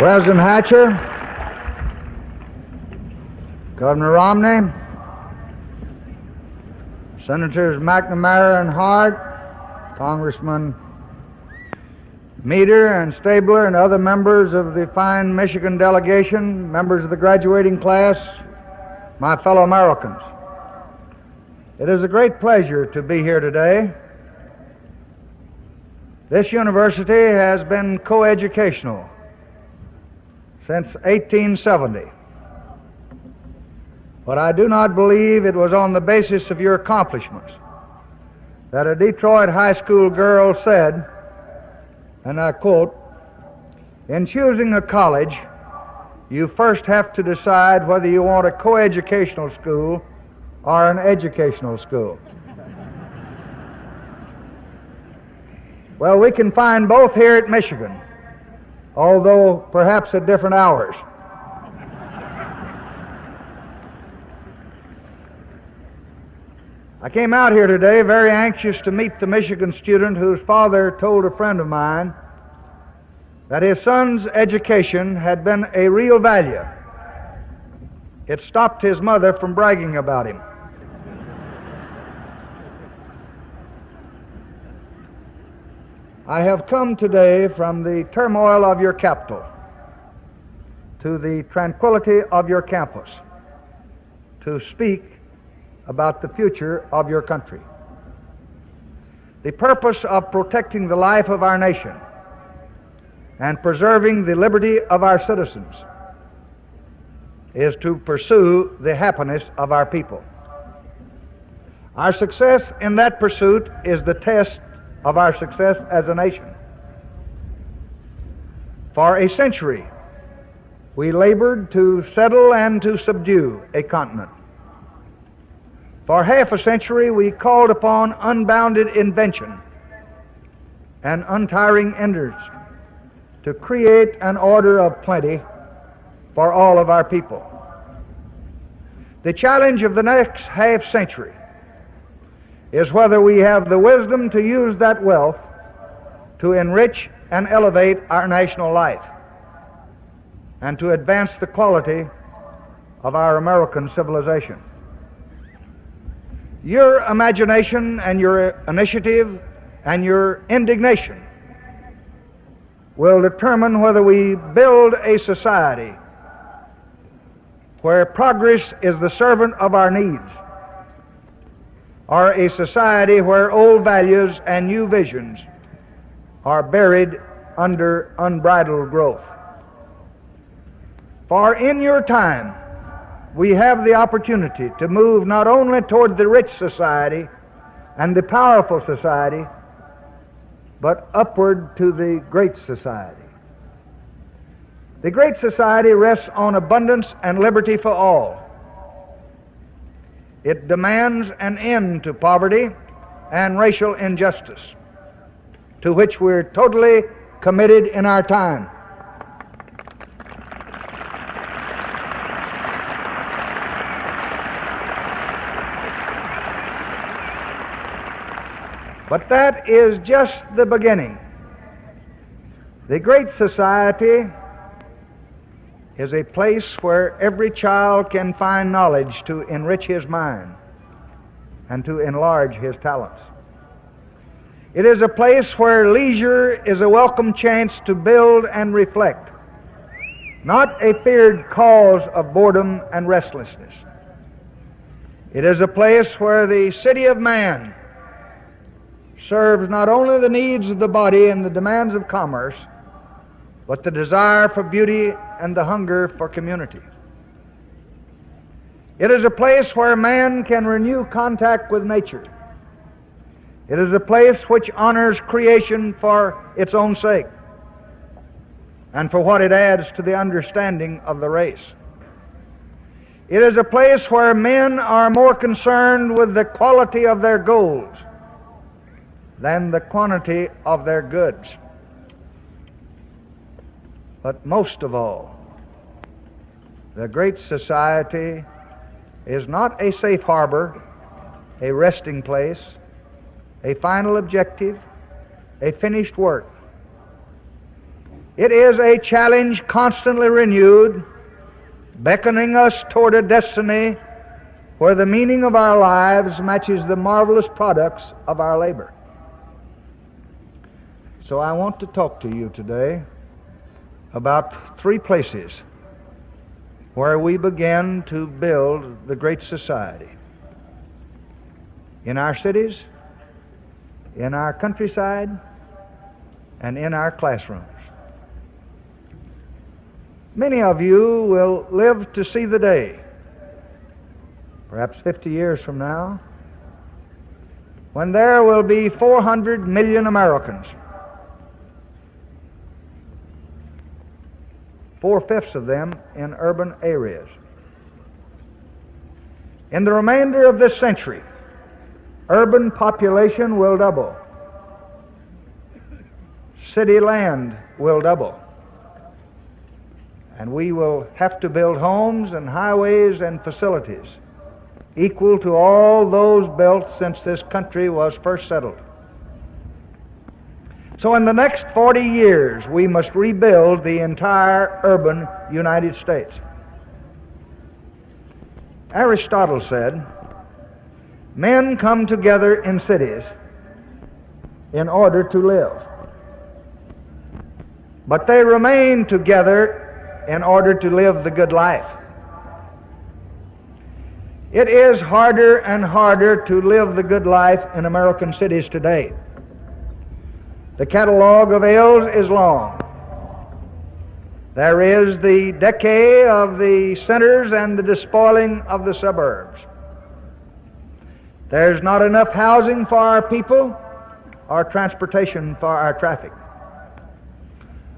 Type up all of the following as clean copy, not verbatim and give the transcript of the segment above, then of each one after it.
President Hatcher, Governor Romney, Senators McNamara and Hart, Congressman Meader and Stabler, and other members of the fine Michigan delegation, members of the graduating class, my fellow Americans. It is a great pleasure to be here today. This university has been coeducational since 1870. But I do not believe it was on the basis of your accomplishments that a Detroit high school girl said, and I quote, "In choosing a college, you first have to decide whether you want a coeducational school or an educational school." Well, we can find both here at Michigan, although perhaps at different hours. I came out here today very anxious to meet the Michigan student whose father told a friend of mine that his son's education had been a real value. It stopped his mother from bragging about him. I have come today from the turmoil of your capital to the tranquility of your campus to speak about the future of your country. The purpose of protecting the life of our nation and preserving the liberty of our citizens is to pursue the happiness of our people. Our success in that pursuit is the test of our success as a nation. For a century, we labored to settle and to subdue a continent. For half a century, we called upon unbounded invention and untiring industry to create an order of plenty for all of our people. The challenge of the next half century is whether we have the wisdom to use that wealth to enrich and elevate our national life and to advance the quality of our American civilization. Your imagination and your initiative and your indignation will determine whether we build a society where progress is the servant of our needs, or a society where old values and new visions are buried under unbridled growth. For in your time, we have the opportunity to move not only toward the rich society and the powerful society, but upward to the great society. The great society rests on abundance and liberty for all. It demands an end to poverty and racial injustice, to which we're totally committed in our time. But that is just the beginning. The great society is a place where every child can find knowledge to enrich his mind and to enlarge his talents. It is a place where leisure is a welcome chance to build and reflect, not a feared cause of boredom and restlessness. It is a place where the city of man serves not only the needs of the body and the demands of commerce, but the desire for beauty and the hunger for community. It is a place where man can renew contact with nature. It is a place which honors creation for its own sake and for what it adds to the understanding of the race. It is a place where men are more concerned with the quality of their goals than the quantity of their goods. But most of all, the great society is not a safe harbor, a resting place, a final objective, a finished work. It is a challenge constantly renewed, beckoning us toward a destiny where the meaning of our lives matches the marvelous products of our labor. So I want to talk to you today about three places where we begin to build the great society. In our cities, in our countryside, and in our classrooms. Many of you will live to see the day, perhaps 50 years from now, when there will be 400 million Americans, 4/5 of them in urban areas. In the remainder of this century, urban population will double. City land will double. And we will have to build homes and highways and facilities equal to all those built since this country was first settled. So in the next 40 years, we must rebuild the entire urban United States. Aristotle said, men come together in cities in order to live, but they remain together in order to live the good life. It is harder and harder to live the good life in American cities today. The catalog of ills is long. There is the decay of the centers and the despoiling of the suburbs. There's not enough housing for our people or transportation for our traffic.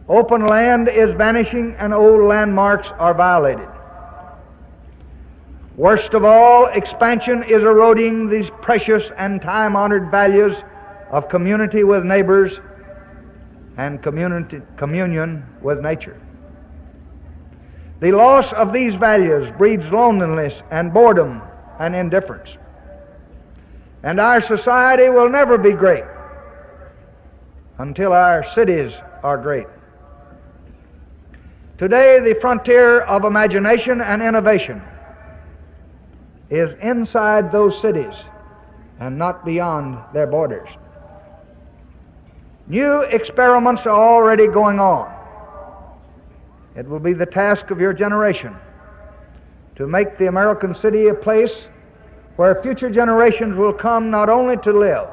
Open land is vanishing and old landmarks are violated. Worst of all, expansion is eroding these precious and time-honored values of community with neighbors and communion with nature. The loss of these values breeds loneliness and boredom and indifference. And our society will never be great until our cities are great. Today, the frontier of imagination and innovation is inside those cities and not beyond their borders. New experiments are already going on. It will be the task of your generation to make the American city a place where future generations will come not only to live,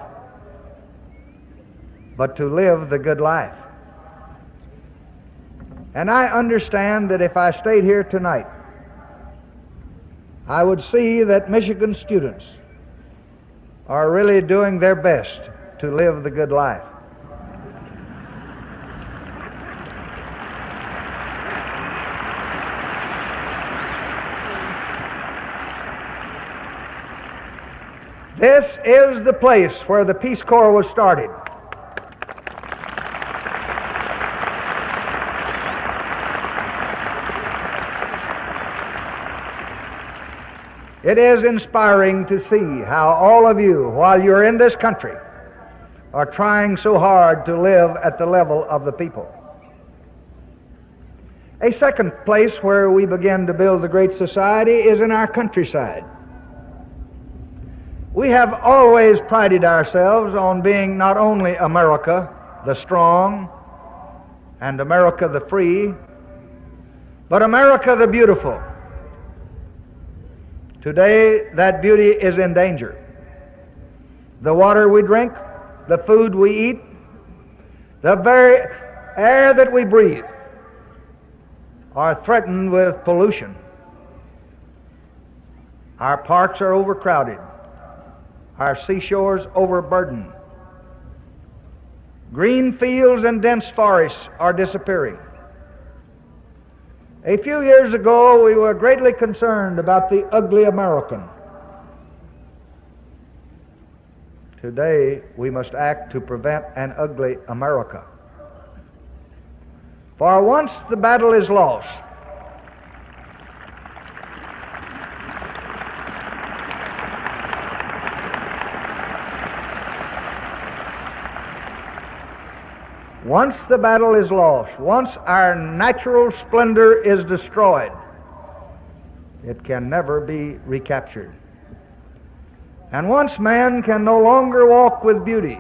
but to live the good life. And I understand that if I stayed here tonight, I would see that Michigan students are really doing their best to live the good life. This is the place where the Peace Corps was started. It is inspiring to see how all of you, while you're in this country, are trying so hard to live at the level of the people. A second place where we begin to build the great society is in our countryside. We have always prided ourselves on being not only America the strong and America the free, but America the beautiful. Today, that beauty is in danger. The water we drink, the food we eat, the very air that we breathe are threatened with pollution. Our parks are overcrowded. Our seashores overburdened. Green fields and dense forests are disappearing. A few years ago, we were greatly concerned about the ugly American. Today, we must act to prevent an ugly America. For once the battle is lost, Once the battle is lost, once our natural splendor is destroyed, it can never be recaptured. And once man can no longer walk with beauty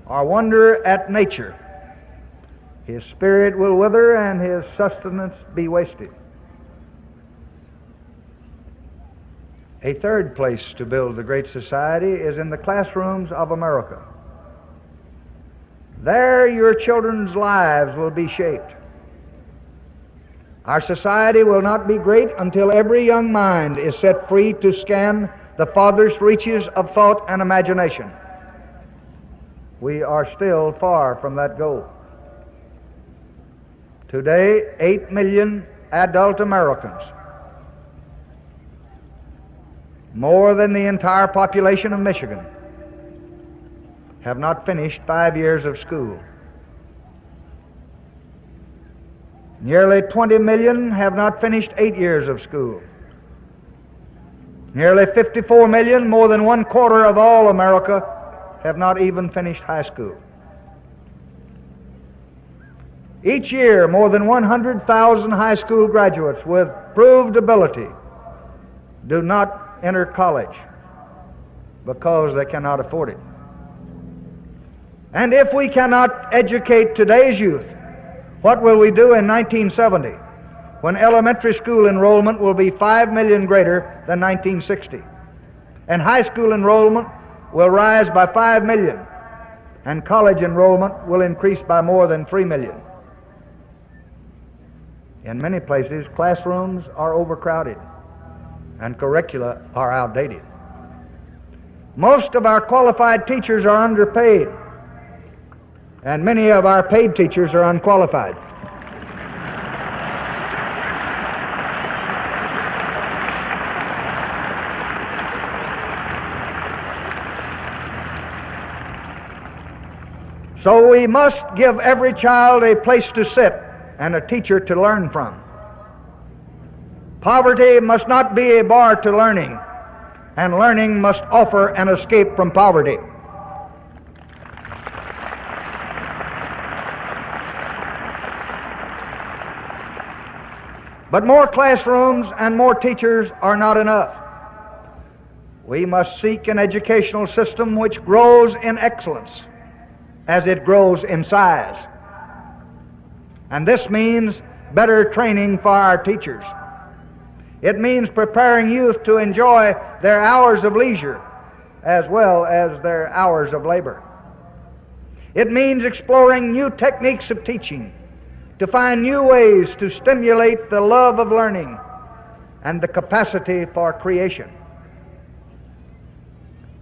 or wonder at nature, his spirit will wither and his sustenance be wasted. A third place to build the great society is in the classrooms of America. There your children's lives will be shaped. Our society will not be great until every young mind is set free to scan the farthest reaches of thought and imagination. We are still far from that goal. Today, 8 million adult Americans, more than the entire population of Michigan, have not finished 5 years of school. Nearly 20 million have not finished 8 years of school. Nearly 54 million, more than 1/4 of all America, have not even finished high school. Each year, more than 100,000 high school graduates with proved ability do not enter college because they cannot afford it. And if we cannot educate today's youth, what will we do in 1970, when elementary school enrollment will be 5 million greater than 1960, and high school enrollment will rise by 5 million, and college enrollment will increase by more than 3 million? In many places, classrooms are overcrowded and curricula are outdated. Most of our qualified teachers are underpaid, and many of our paid teachers are unqualified. So we must give every child a place to sit and a teacher to learn from. Poverty must not be a bar to learning, and learning must offer an escape from poverty. But more classrooms and more teachers are not enough. We must seek an educational system which grows in excellence as it grows in size. And this means better training for our teachers. It means preparing youth to enjoy their hours of leisure as well as their hours of labor. It means exploring new techniques of teaching, to find new ways to stimulate the love of learning and the capacity for creation.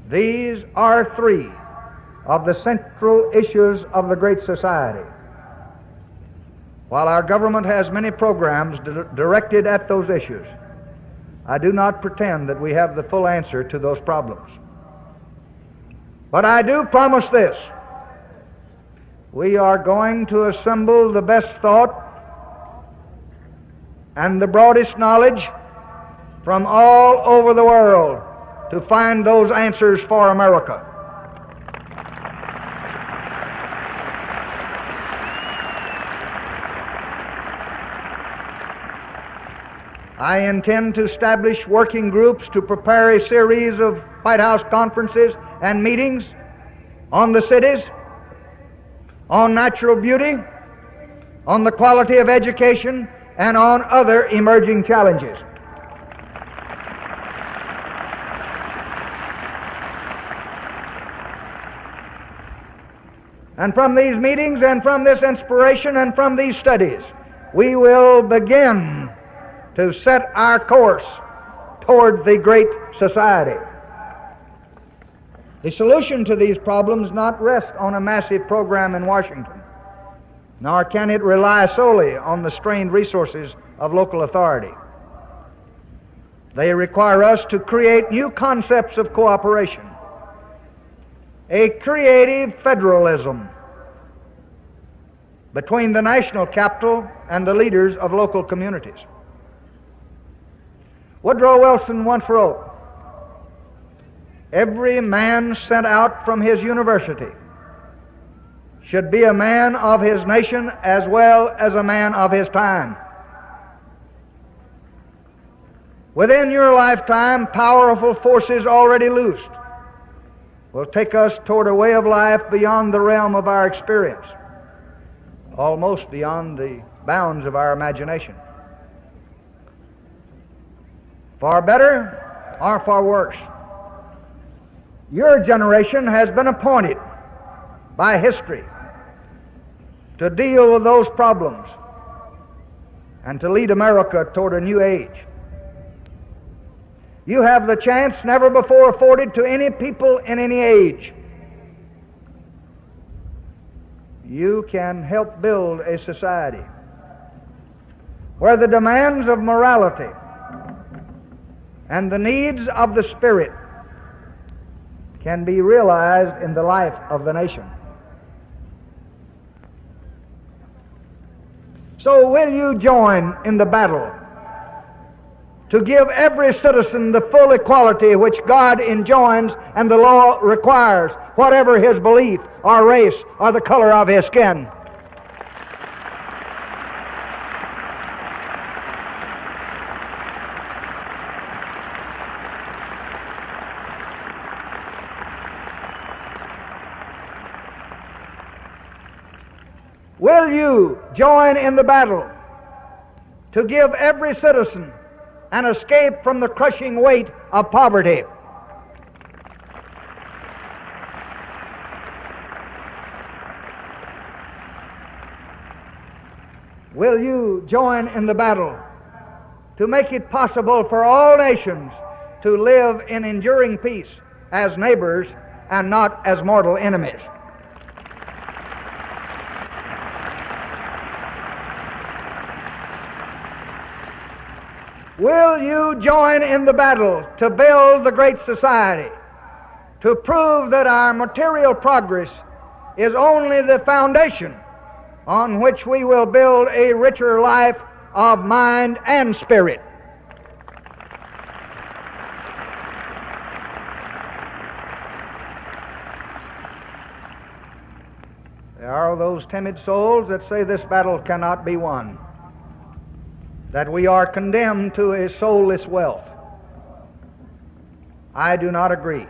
These are three of the central issues of the Great Society. While our government has many programs directed at those issues, I do not pretend that we have the full answer to those problems. But I do promise this: we are going to assemble the best thought and the broadest knowledge from all over the world to find those answers for America. I intend to establish working groups to prepare a series of White House conferences and meetings on the cities, on natural beauty, on the quality of education, and on other emerging challenges. And from these meetings and from this inspiration and from these studies, we will begin to set our course toward the Great Society. The solution to these problems not rest on a massive program in Washington, nor can it rely solely on the strained resources of local authority. They require us to create new concepts of cooperation, a creative federalism between the national capital and the leaders of local communities. Woodrow Wilson once wrote, "Every man sent out from his university should be a man of his nation as well as a man of his time. Within your lifetime, powerful forces already loosed will take us toward a way of life beyond the realm of our experience, almost beyond the bounds of our imagination. For better or for worse, your generation has been appointed by history to deal with those problems and to lead America toward a new age. You have the chance never before afforded to any people in any age. You can help build a society where the demands of morality and the needs of the spirit can be realized in the life of the nation. So will you join in the battle to give every citizen the full equality which God enjoins and the law requires, whatever his belief or race or the color of his skin? Will you join in the battle to give every citizen an escape from the crushing weight of poverty? Will you join in the battle to make it possible for all nations to live in enduring peace as neighbors and not as mortal enemies? Will you join in the battle to build the great society, to prove that our material progress is only the foundation on which we will build a richer life of mind and spirit? There are those timid souls that say this battle cannot be won, that we are condemned to a soulless wealth. I do not agree.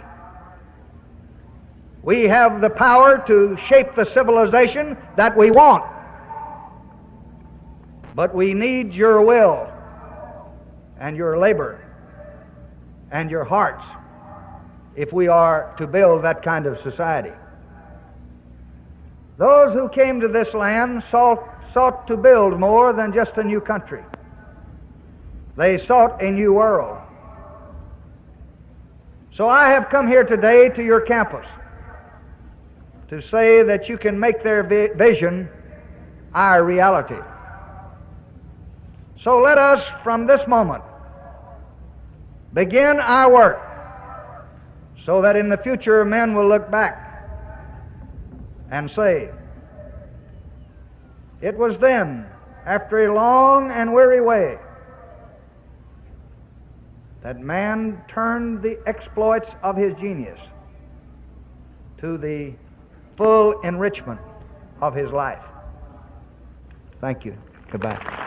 We have the power to shape the civilization that we want, but we need your will and your labor and your hearts if we are to build that kind of society. Those who came to this land sought to build more than just a new country. They sought a new world. So I have come here today to your campus to say that you can make their vision our reality. So let us, from this moment, begin our work so that in the future men will look back and say, it was then, after a long and weary way, that man turned the exploits of his genius to the full enrichment of his life. Thank you. Goodbye.